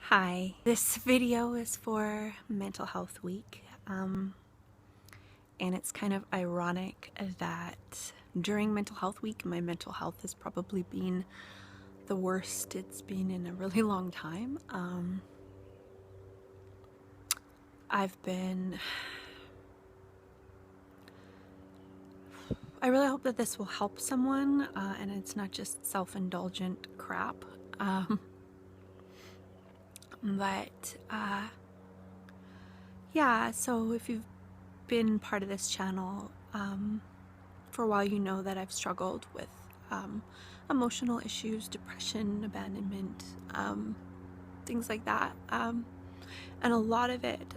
Hi, this video is for Mental Health Week, and it's kind of ironic that during Mental Health Week, my mental health has probably been the worst it's been in a really long time. I really hope that this will help someone, and it's not just self-indulgent crap. Yeah, so if you've been part of this channel for a while, you know that I've struggled with emotional issues, depression, abandonment, things like that. And a lot of it,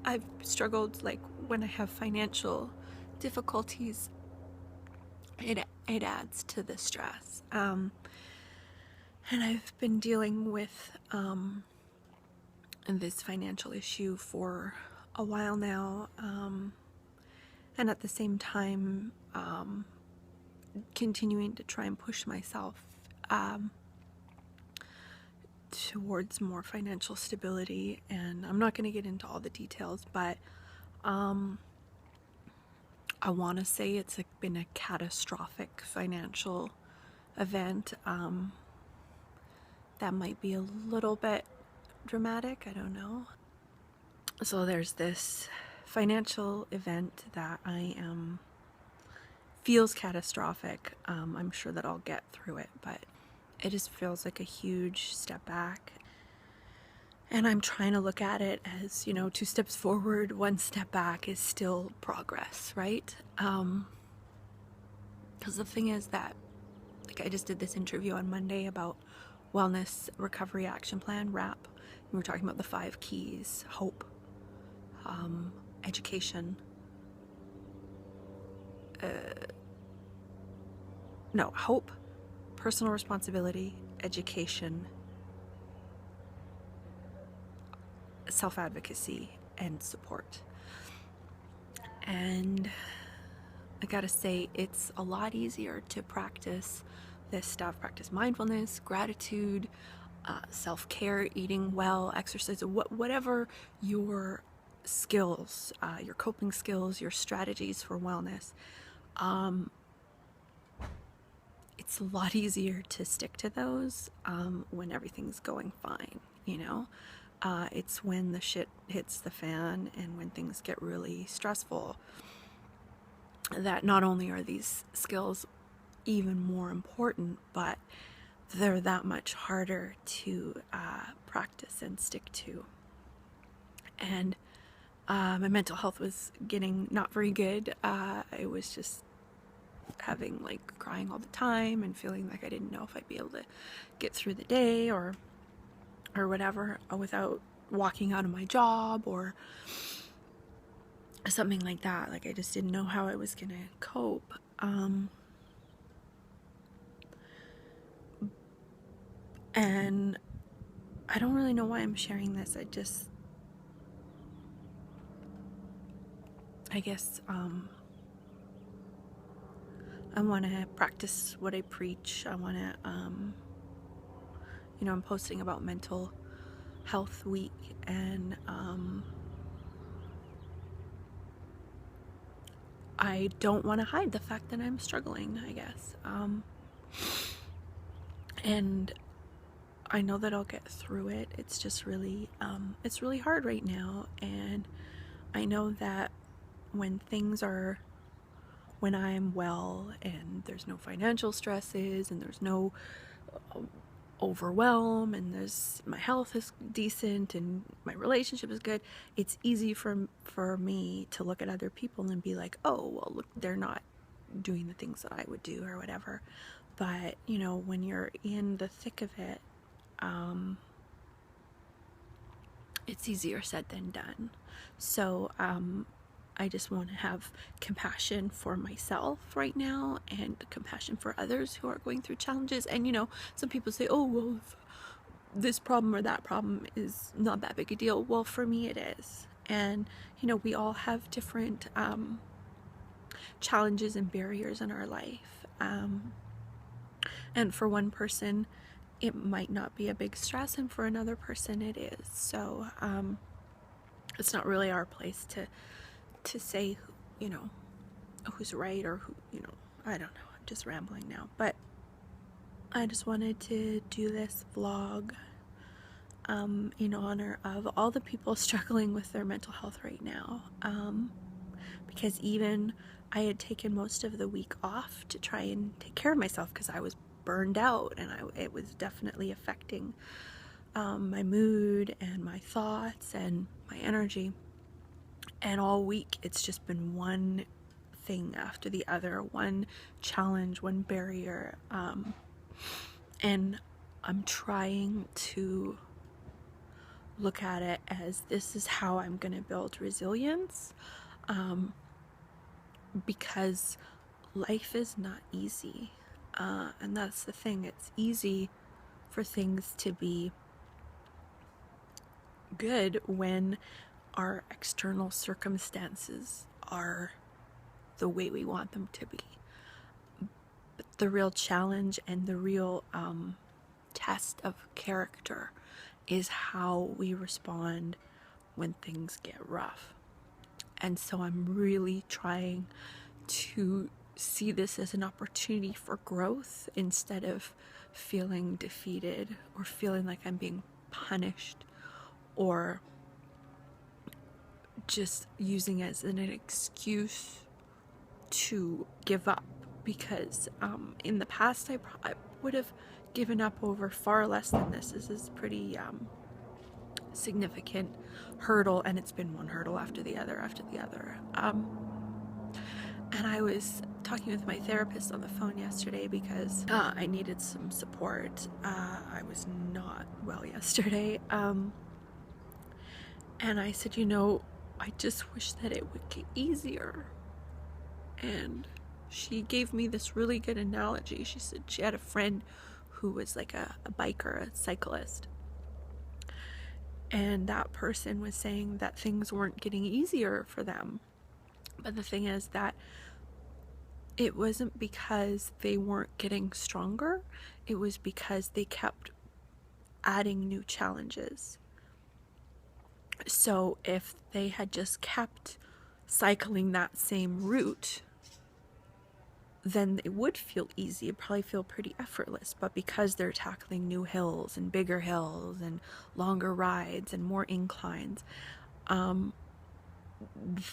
I've struggled, like when I have financial difficulties, it adds to the stress. And I've been dealing with this financial issue for a while now, and at the same time continuing to try and push myself towards more financial stability. And I'm not going to get into all the details, but I want to say it's been a catastrophic financial event. That might be a little bit dramatic, I don't know. So there's this financial event that feels catastrophic. I'm sure that I'll get through it, but it just feels like a huge step back. And I'm trying to look at it as, 2 steps forward, 1 step back is still progress, right? Because the thing is that, I just did this interview on Monday about Wellness Recovery Action Plan, WRAP. We were talking about the 5 keys: hope, education, hope, personal responsibility, education, self-advocacy, and support. And I gotta say, it's a lot easier to practice this stuff, practice mindfulness, gratitude, self-care, eating well, exercise, whatever your skills, your coping skills, your strategies for wellness. It's a lot easier to stick to those when everything's going fine, it's when the shit hits the fan and when things get really stressful that not only are these skills even more important, but they're that much harder to practice and stick to. And my mental health was getting not very good. I was just having crying all the time and feeling like I didn't know if I'd be able to get through the day or whatever without walking out of my job or something like that. I just didn't know how I was gonna cope. And I don't really know why I'm sharing this. I guess I want to practice what I preach. I want to, I'm posting about Mental Health Week, and I don't want to hide the fact that I'm struggling, I guess. And I know that I'll get through it. It's just really, it's really hard right now. And I know that when I'm well and there's no financial stresses and there's no overwhelm and my health is decent and my relationship is good, it's easy for me to look at other people and be like, oh, well, look, they're not doing the things that I would do or whatever. But, when you're in the thick of it, it's easier said than done. So, I just want to have compassion for myself right now and compassion for others who are going through challenges. And some people say, oh, well, if this problem or that problem is not that big a deal. Well, for me it is. And we all have different challenges and barriers in our life. And for one person, it might not be a big stress, and for another person it is. So it's not really our place to say, you know, who's right or who, you know, I don't know. I'm just rambling now, but I just wanted to do this vlog in honor of all the people struggling with their mental health right now, because even I had taken most of the week off to try and take care of myself because I was burned out, and it was definitely affecting my mood and my thoughts and my energy. And all week it's just been one thing after the other, one challenge, one barrier, and I'm trying to look at it as this is how I'm going to build resilience, because life is not easy, and that's the thing. It's easy for things to be good when our external circumstances are the way we want them to be. But the real challenge and the real test of character is how we respond when things get rough. And so I'm really trying to see this as an opportunity for growth instead of feeling defeated or feeling like I'm being punished or just using it as an excuse to give up, because in the past I would have given up over far less than this. This is pretty significant hurdle, and it's been one hurdle after the other after the other. And I was talking with my therapist on the phone yesterday because I needed some support. I was not well yesterday, and I said, you know, I just wish that it would get easier. And she gave me this really good analogy. She said she had a friend who was like a biker, a cyclist. And that person was saying that things weren't getting easier for them. But the thing is that it wasn't because they weren't getting stronger. It was because they kept adding new challenges. So if they had just kept cycling that same route, then it would feel easy. It'd probably feel pretty effortless. But because they're tackling new hills and bigger hills and longer rides and more inclines,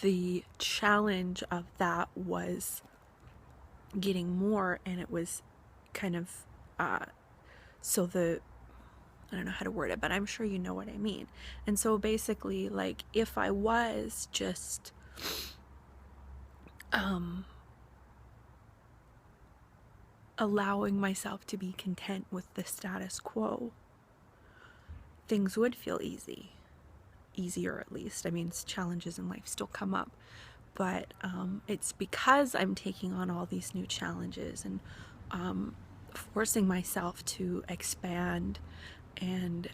the challenge of that was getting more, and it was kind of I don't know how to word it, but I'm sure you know what I mean. And so basically, like, if I was just allowing myself to be content with the status quo, things would feel easier at least. I mean, challenges in life still come up, but it's because I'm taking on all these new challenges and forcing myself to expand and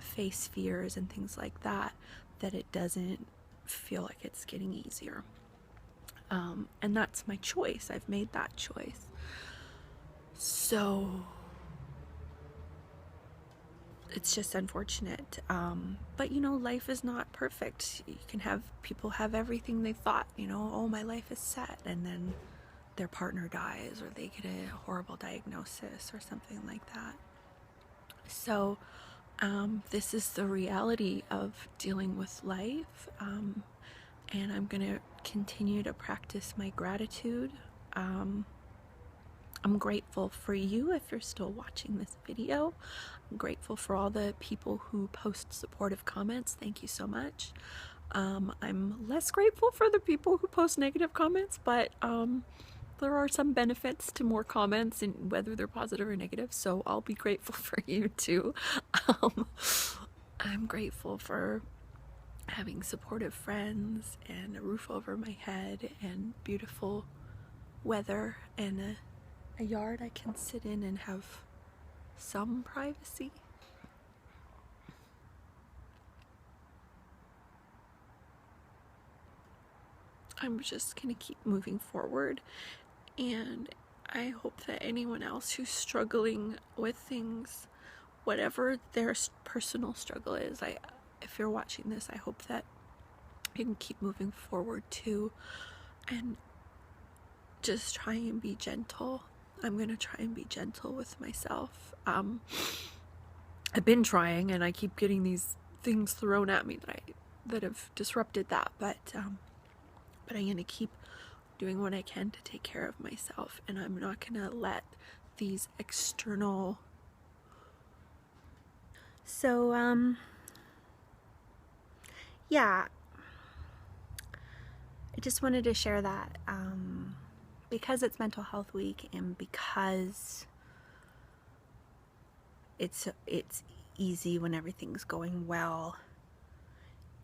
face fears and things like that, that it doesn't feel like it's getting easier. And that's my choice. I've made that choice. So it's just unfortunate. But you know, life is not perfect. You can have people have everything they thought, you know, oh, my life is set, and then their partner dies or they get a horrible diagnosis or something like that. So this is the reality of dealing with life, and I'm gonna continue to practice my gratitude. I'm grateful for you if you're still watching this video. I'm grateful for all the people who post supportive comments. Thank you so much. I'm less grateful for the people who post negative comments, but there are some benefits to more comments, and whether they're positive or negative, so I'll be grateful for you too. I'm grateful for having supportive friends and a roof over my head and beautiful weather and a yard I can sit in and have some privacy. I'm just gonna keep moving forward, and I hope that anyone else who's struggling with things whatever their personal struggle is, if you're watching this, I hope that you can keep moving forward too, and just try and be gentle. I'm gonna try and be gentle with myself. I've been trying, and I keep getting these things thrown at me that have disrupted that, but I'm gonna keep doing what I can to take care of myself, and I'm not gonna let these external. So yeah, I just wanted to share that because it's Mental Health Week, and because it's easy when everything's going well,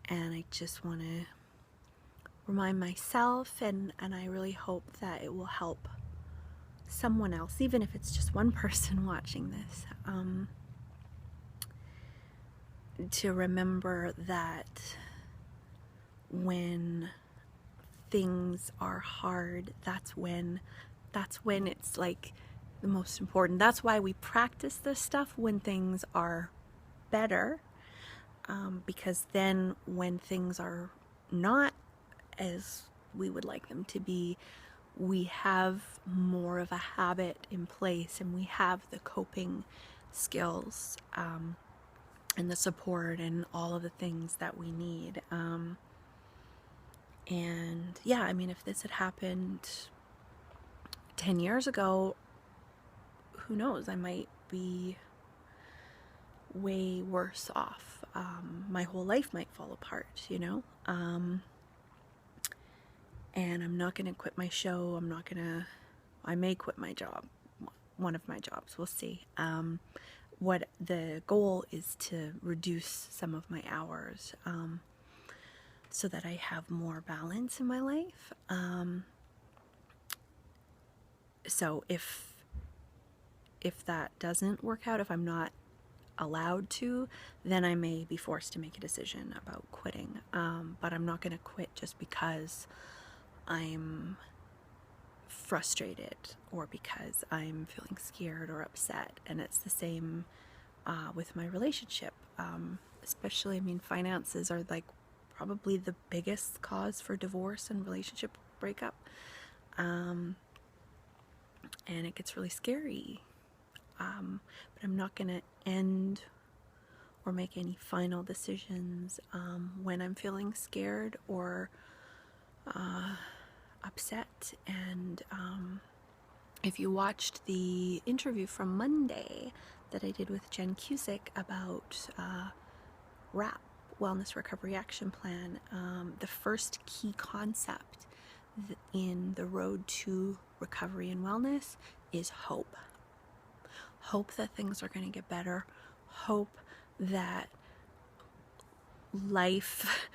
and I just want to remind myself, and I really hope that it will help someone else, even if it's just one person watching this, to remember that when things are hard, that's when it's like the most important. That's why we practice this stuff when things are better, because then when things are not as we would like them to be, we have more of a habit in place, and we have the coping skills and the support and all of the things that we need. And yeah, I mean, if this had happened 10 years ago, who knows? I might be way worse off. My whole life might fall apart, you know? And I'm not going to quit my show. I may quit my job, one of my jobs, we'll see. What the goal is to reduce some of my hours, so that I have more balance in my life. So if that doesn't work out, if I'm not allowed to, then I may be forced to make a decision about quitting. But I'm not going to quit just because I'm frustrated or because I'm feeling scared or upset. And it's the same with my relationship. Especially, I mean, finances are like probably the biggest cause for divorce and relationship breakup. And it gets really scary. But I'm not going to end or make any final decisions when I'm feeling scared or upset. And if you watched the interview from Monday that I did with Jen Cusick about WRAP, Wellness Recovery Action Plan, the first key concept in the road to recovery and wellness is hope. Hope that things are going to get better. Hope that life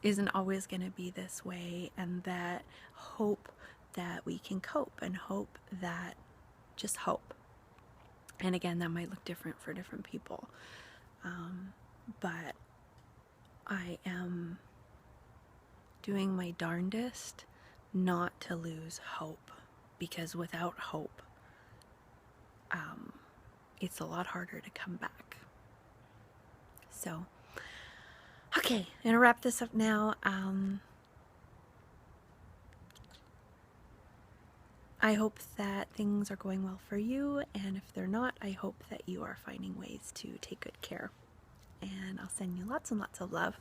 isn't always going to be this way, and that hope that we can cope, and hope that just hope. And again, that might look different for different people. But I am doing my darndest not to lose hope, because without hope, it's a lot harder to come back. So, okay, I'm gonna wrap this up now. I hope that things are going well for you, and if they're not, I hope that you are finding ways to take good care. And I'll send you lots and lots of love.